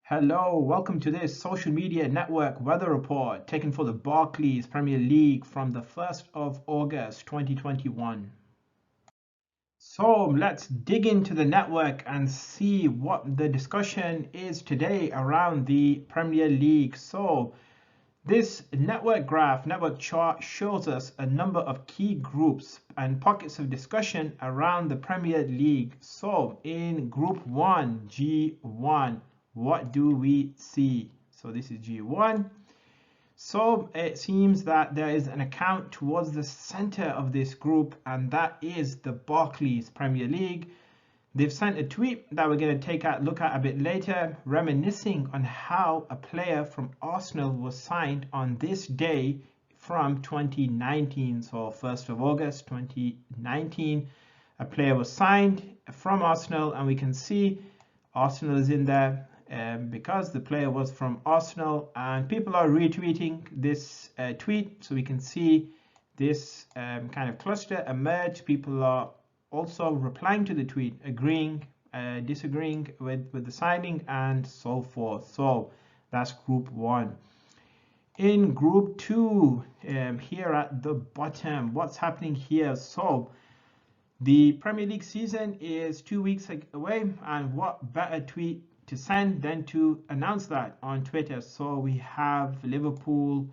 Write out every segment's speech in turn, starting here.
Hello, welcome to this social media network weather report taken for the Barclays Premier League from the 1st of August 2021. So let's dig into the network and see what the discussion is today around the Premier League. So this network chart shows us a number of key groups and pockets of discussion around the Premier League. So in Group 1, G1, what do we see? So this is G1. So it seems that there is an account towards the center of this group, and that is the Barclays Premier League. They've sent a tweet that we're going to take a look at a bit later, reminiscing on how a player from Arsenal was signed on this day from 2019. So 1st of August 2019, a player was signed from Arsenal, and we can see Arsenal is in there because the player was from Arsenal, and people are retweeting this tweet. So we can see this kind of cluster emerge. People are also replying to the tweet, agreeing, disagreeing with the signing, and so forth. So that's Group 1. In Group 2, here at the bottom, what's happening here? So the Premier League season is 2 weeks away, and what better tweet to send than to announce that on Twitter? So we have Liverpool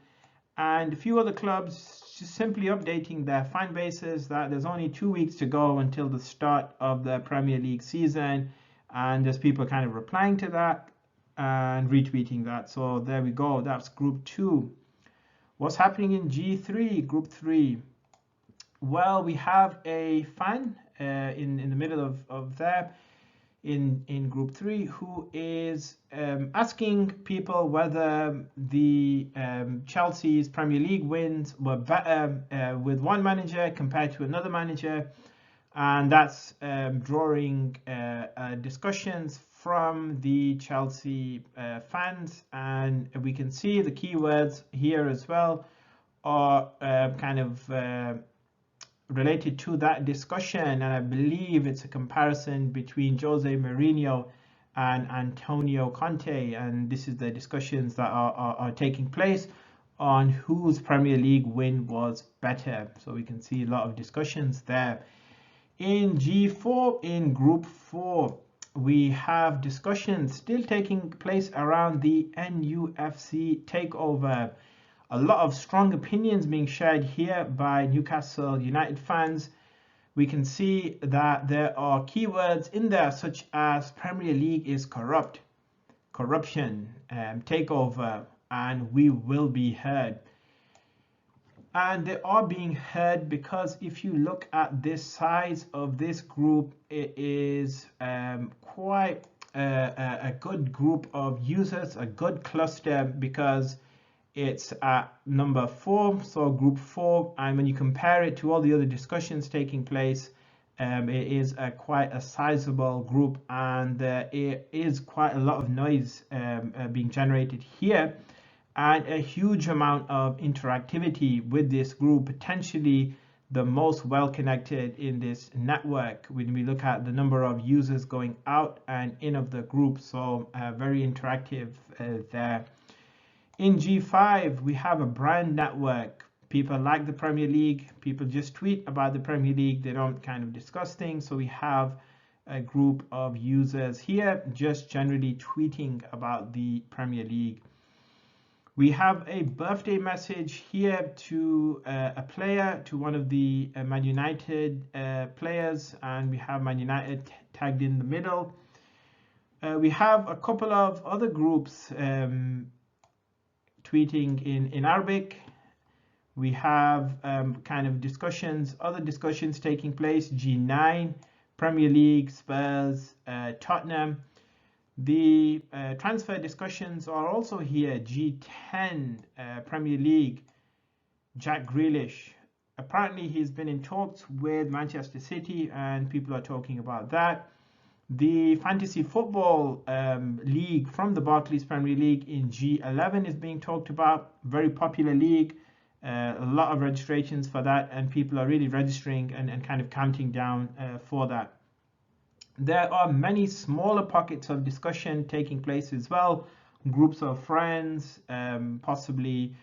and a few other clubs just simply updating their fan bases that there's only 2 weeks to go until the start of the Premier League season, and there's people kind of replying to that and retweeting that. So there we go, that's Group 2. What's happening in G3, Group 3? Well, we have a fan in the middle of there in Group 3 who is asking people whether the Chelsea's Premier League wins were better with one manager compared to another manager, and that's drawing discussions from the Chelsea fans, and we can see the keywords here as well are kind of related to that discussion, and I believe it's a comparison between Jose Mourinho and Antonio Conte, and this is the discussions that are taking place on whose Premier League win was better. So we can see a lot of discussions there. In G4, in Group 4, we have discussions still taking place around the NUFC takeover. A lot of strong opinions being shared here by Newcastle United fans. We can see that there are keywords in there such as Premier League is corrupt, corruption, takeover, and we will be heard. And they are being heard because if you look at this size of this group, it is quite a good group of users, a good cluster, because it's at number 4, so Group 4, and when you compare it to all the other discussions taking place, it is quite a sizable group, and it is quite a lot of noise being generated here, and a huge amount of interactivity with this group, potentially the most well connected in this network when we look at the number of users going out and in of the group. So very interactive there. In G5, we have a brand network. People like the Premier League. People just tweet about the Premier League. They don't kind of discuss things. So we have a group of users here just generally tweeting about the Premier League. We have a birthday message here to a player, to one of the Man United players, and we have Man United tagged in the middle. We have a couple of other groups tweeting in Arabic. We have kind of discussions, other discussions taking place. G9, Premier League, Spurs, Tottenham. The transfer discussions are also here. G10, Premier League, Jack Grealish. Apparently he's been in talks with Manchester City, and people are talking about that. The Fantasy Football League from the Barclays Premier League in G11 is being talked about. Very popular league. A lot of registrations for that, and people are really registering and kind of counting down for that. There are many smaller pockets of discussion taking place as well, groups of friends, possibly,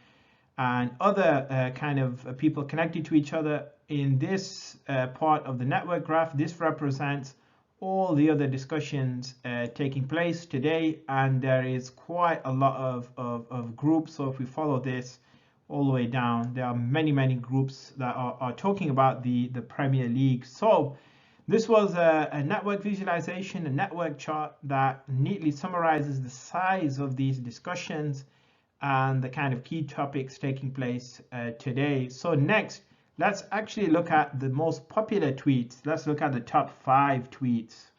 and other kind of people connected to each other. In this part of the network graph, this represents all the other discussions taking place today, and there is quite a lot of groups. So if we follow this all the way down, there are many groups that are talking about the Premier League. So this was a network visualization, a network chart that neatly summarizes the size of these discussions and the kind of key topics taking place today. So next, let's actually look at the most popular tweets. Let's look at the top 5 tweets.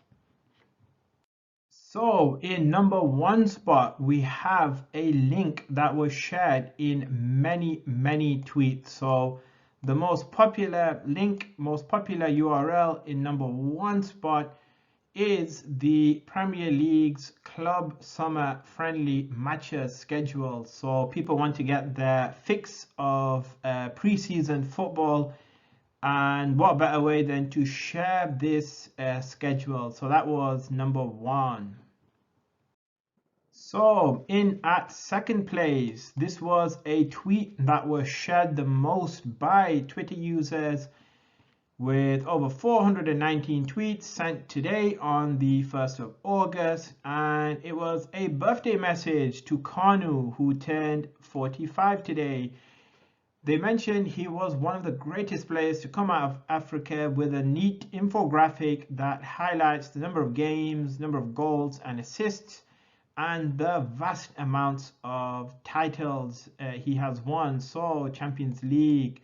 So in number 1 spot, we have a link that was shared in many tweets. So the most popular link, most popular URL in number 1 spot is the Premier League's club summer friendly matches schedule. So people want to get their fix of pre-season football, and what better way than to share this schedule. So that was number 1. So in at second place, this was a tweet that was shared the most by Twitter users, with over 419 tweets sent today on the 1st of August, and it was a birthday message to Kanu, who turned 45 today. They mentioned he was one of the greatest players to come out of Africa, with a neat infographic that highlights the number of games, number of goals and assists, and the vast amounts of titles he has won. So Champions League,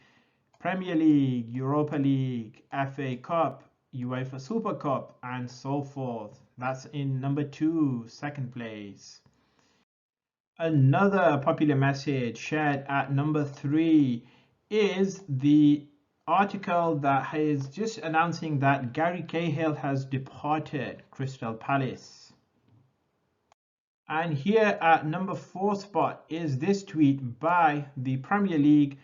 Premier League, Europa League, FA Cup, UEFA Super Cup, and so forth. That's in number 2, second place. Another popular message shared at number 3 is the article that is just announcing that Gary Cahill has departed Crystal Palace. And here at number 4 spot is this tweet by the Premier League,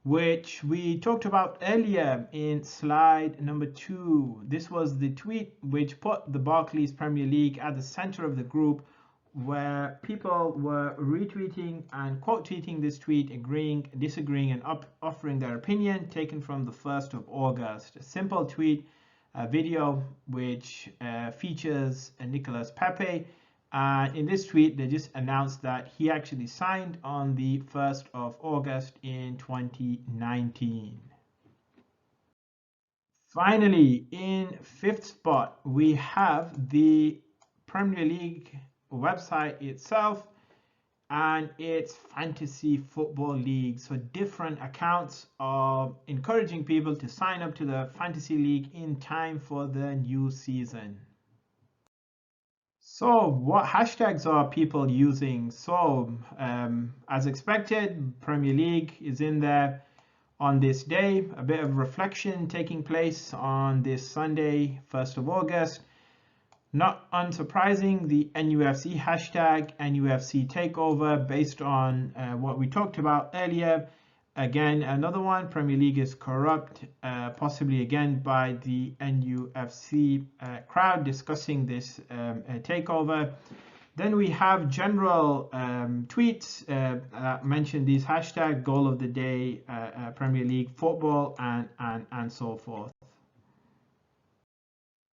which we talked about earlier in slide number 2. This was the tweet which put the Barclays Premier League at the center of the group, where people were retweeting and quote tweeting this tweet, agreeing, disagreeing, and offering their opinion, taken from the 1st of August. A simple tweet, a video which features Nicolas Pepe. In this tweet, they just announced that he actually signed on the 1st of August in 2019. Finally, in 5th spot, we have the Premier League website itself and its fantasy football league. So different accounts are encouraging people to sign up to the fantasy league in time for the new season. So what hashtags are people using? So as expected, Premier League is in there on this day. A bit of reflection taking place on this Sunday, 1st of August. Not unsurprising, the NUFC hashtag, NUFC takeover, based on what we talked about earlier. Again, another one, Premier League is corrupt, possibly again by the NUFC crowd discussing this takeover. Then we have general tweets that mention these hashtags, goal of the day, Premier League football, and so forth.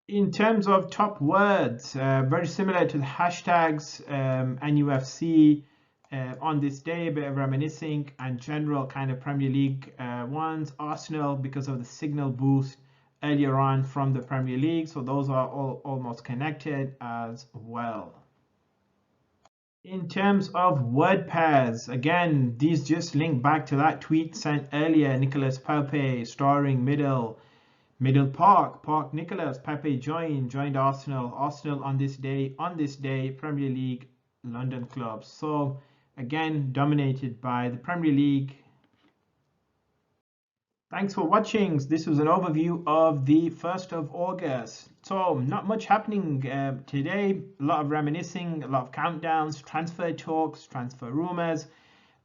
In terms of top words, very similar to the hashtags NUFC on this day, a bit of reminiscing, and general kind of Premier League ones. Arsenal, because of the signal boost earlier on from the Premier League, so those are all almost connected as well. In terms of word pairs, again, these just link back to that tweet sent earlier, Nicolas Pepe starring Middle Park, Nicolas Pepe joined Arsenal on this day, Premier League London clubs. So again, dominated by the Premier League. Thanks for watching. This was an overview of the 1st of August. So not much happening today. A lot of reminiscing, a lot of countdowns, transfer talks, transfer rumors,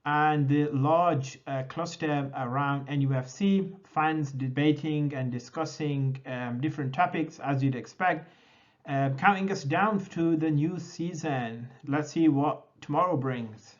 and the large cluster around NUFC, fans debating and discussing different topics as you'd expect. counting us down to the new season. Let's see what tomorrow brings.